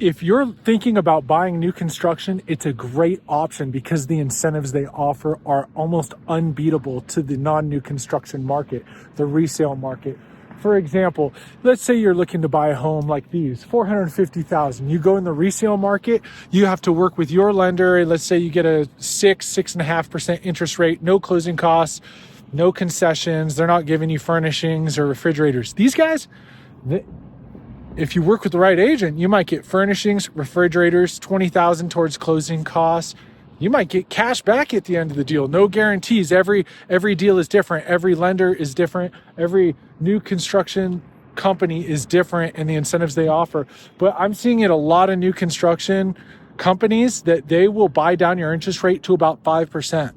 If you're thinking about buying new construction, it's a great option because the incentives they offer are almost unbeatable to the non-new construction market, the resale market. For example, let's say you're looking to buy a home like these, $450,000. You go in the resale market, you have to work with your lender, and let's say you get a 6.5% interest rate, no closing costs, no concessions. They're not giving you furnishings or refrigerators. These guys, if you work with the right agent, you might get furnishings, refrigerators, $20,000 towards closing costs. You might get cash back at the end of the deal. No guarantees. Every deal is different. Every lender is different. Every new construction company is different in the incentives they offer. But I'm seeing it a lot of new construction companies that they will buy down your interest rate to about 5%.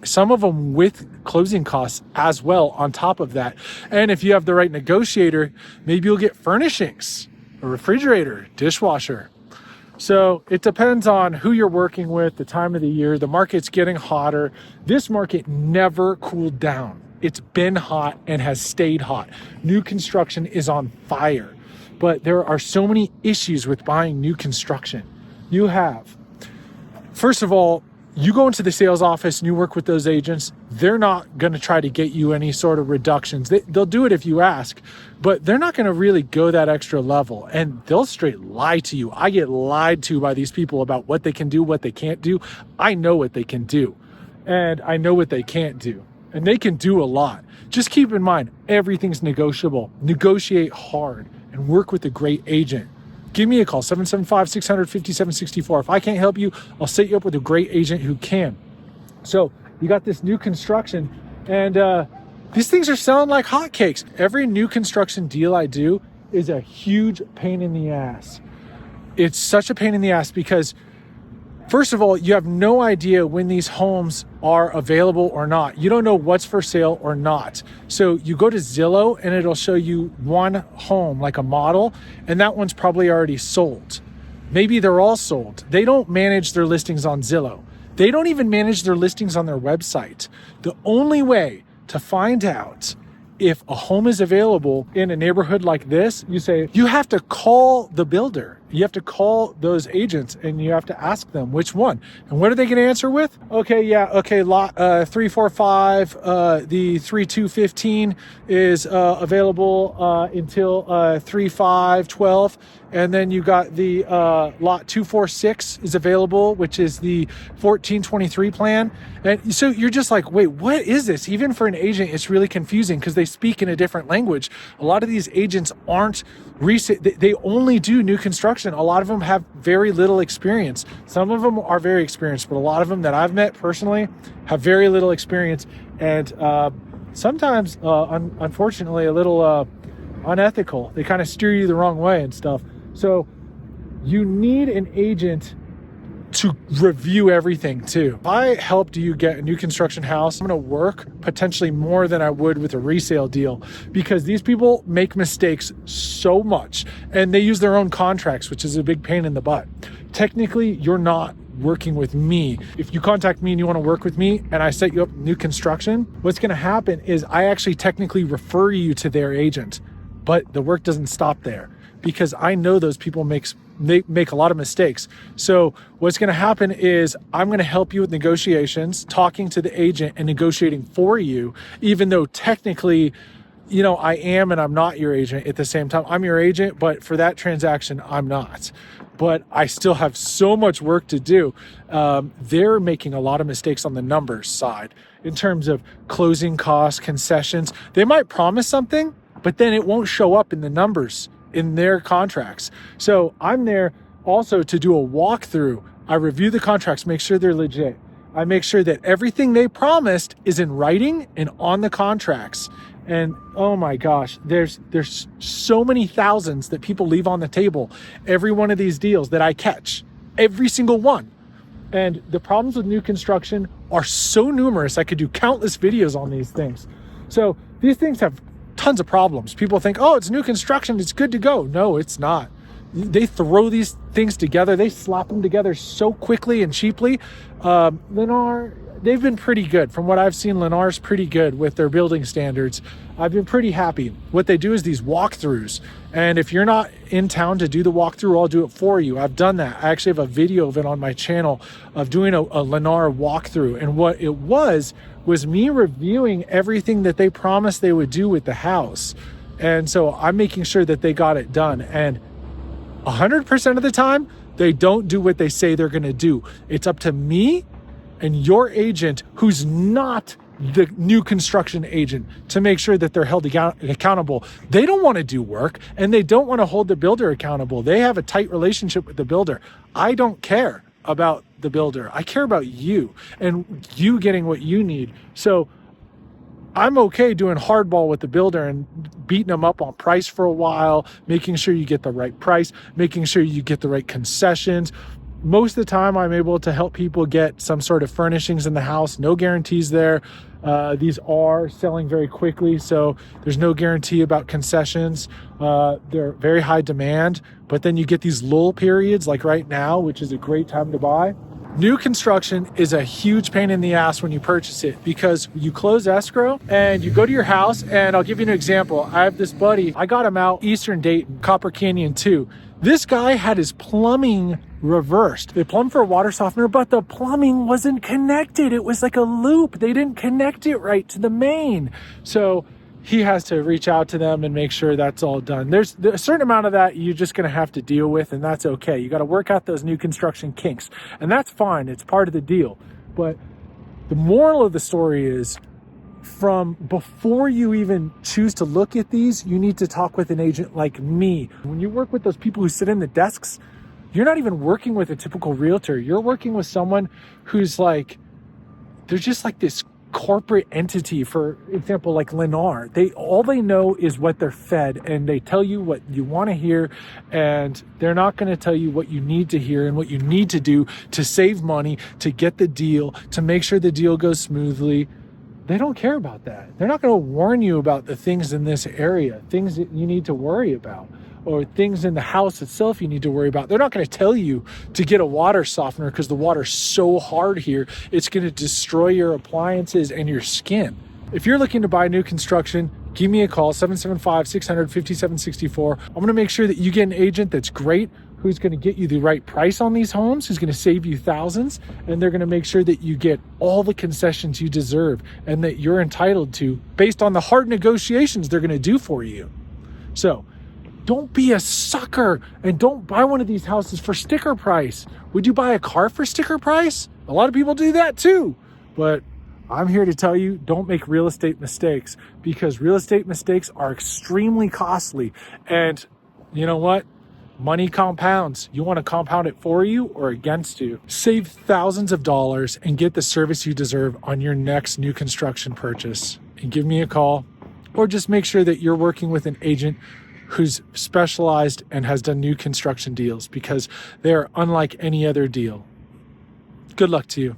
Some of them with closing costs as well on top of that. And if you have the right negotiator, maybe you'll get furnishings, a refrigerator, dishwasher. So it depends on who you're working with, the time of the year. The market's getting hotter. This market never cooled down. It's been hot and has stayed hot. New construction is on fire. But there are so many issues with buying new construction. You have, first of all, you go into the sales office and you work with those agents, they're not going to try to get you any sort of reductions. They'll do it if you ask, but they're not going to really go that extra level, and they'll straight lie to you. I get lied to by these people about what they can do, what they can't do. I know what they can do, and I know what they can't do, and they can do a lot. Just keep in mind, everything's negotiable. Negotiate hard and work with a great agent. Give me a call, 775-600-5764. If I can't help you, I'll set you up with a great agent who can. So you got this new construction, and these things are selling like hotcakes. Every new construction deal I do is a huge pain in the ass. It's such a pain in the ass because, first of all, you have no idea when these homes are available or not. You don't know what's for sale or not. So you go to Zillow and it'll show you one home, like a model, and that one's probably already sold. Maybe they're all sold. They don't manage their listings on Zillow. They don't even manage their listings on their website. The only way to find out if a home is available in a neighborhood like this, you have to call the builder. You have to call those agents and you have to ask them which one. And what are they going to answer with? Lot 345, the 3215 is available until 3512. And then you got the lot 246 is available, which is the 1423 plan. And so you're just like, wait, what is this? Even for an agent, it's really confusing because they speak in a different language. A lot of these agents aren't recent. They only do new construction. A lot of them have very little experience. Some of them are very experienced, but a lot of them that I've met personally have very little experience. And sometimes, unfortunately, a little unethical. They kind of steer you the wrong way and stuff. So you need an agent to review everything too. If I helped you get a new construction house, I'm going to work potentially more than I would with a resale deal because these people make mistakes so much and they use their own contracts, which is a big pain in the butt. Technically, you're not working with me. If you contact me and you want to work with me and I set you up new construction, what's going to happen is I actually technically refer you to their agent, but the work doesn't stop there because I know those people make a lot of mistakes. So what's going to happen is I'm going to help you with negotiations, talking to the agent and negotiating for you, even though technically, I am and I'm not your agent at the same time. I'm your agent, but for that transaction, I'm not. But I still have so much work to do. They're making a lot of mistakes on the numbers side in terms of closing costs, concessions. They might promise something, but then it won't show up in the numbers in their contracts. So I'm there also to do a walkthrough. I review the contracts, make sure they're legit. I make sure that everything they promised is in writing and on the contracts. And oh my gosh, there's so many thousands that people leave on the table every one of these deals that I catch, every single one. And the problems with new construction are so numerous. I could do countless videos on these things. So these things have tons of problems. People think, oh, it's new construction, it's good to go. No, it's not. They throw these things together. They slap them together so quickly and cheaply. Lennar, they've been pretty good. From what I've seen, Lennar's pretty good with their building standards. I've been pretty happy. What they do is these walkthroughs. And if you're not in town to do the walkthrough, I'll do it for you. I've done that. I actually have a video of it on my channel of doing a Lennar walkthrough. And what it was me reviewing everything that they promised they would do with the house. And so I'm making sure that they got it done. And 100% of the time, they don't do what they say they're going to do. It's up to me and your agent, who's not the new construction agent, to make sure that they're held accountable. They don't want to do work, and they don't want to hold the builder accountable. They have a tight relationship with the builder. I don't care about the builder. I care about you and you getting what you need. So I'm okay doing hardball with the builder and beating them up on price for a while, making sure you get the right price, making sure you get the right concessions. Most of the time, I'm able to help people get some sort of furnishings in the house. No guarantees there. These are selling very quickly, so there's no guarantee about concessions. They're very high demand, but then you get these lull periods like right now, which is a great time to buy. New construction is a huge pain in the ass when you purchase it, because you close escrow and you go to your house. And I'll give you an example. I have this buddy, I got him out Eastern Dayton, Copper Canyon 2. This guy had his plumbing reversed. They plumbed for a water softener, but the plumbing wasn't connected. It was like a loop. They didn't connect it right to the main. So he has to reach out to them and make sure that's all done. There's a certain amount of that you're just going to have to deal with, and that's okay. You got to work out those new construction kinks, and that's fine. It's part of the deal. But the moral of the story is, from before you even choose to look at these, you need to talk with an agent like me. When you work with those people who sit in the desks, you're not even working with a typical realtor. You're working with someone who's like, they're just like this corporate entity. For example, like Lennar, all they know is what they're fed, and they tell you what you want to hear, and they're not going to tell you what you need to hear and what you need to do to save money, to get the deal, to make sure the deal goes smoothly. They don't care about that. They're not going to warn you about the things in this area, things that you need to worry about, or things in the house itself you need to worry about. They're not going to tell you to get a water softener because the water's so hard here, it's going to destroy your appliances and your skin. If you're looking to buy new construction, give me a call, 775-600-5764. I'm going to make sure that you get an agent that's great, who's going to get you the right price on these homes, who's going to save you thousands, and they're going to make sure that you get all the concessions you deserve and that you're entitled to based on the hard negotiations they're going to do for you. So don't be a sucker and don't buy one of these houses for sticker price. Would you buy a car for sticker price? A lot of people do that too. But I'm here to tell you, don't make real estate mistakes, because real estate mistakes are extremely costly. And you know what? Money compounds. You want to compound it for you or against you. Save thousands of dollars and get the service you deserve on your next new construction purchase. And give me a call, or just make sure that you're working with an agent who's specialized and has done new construction deals, because they are unlike any other deal. Good luck to you.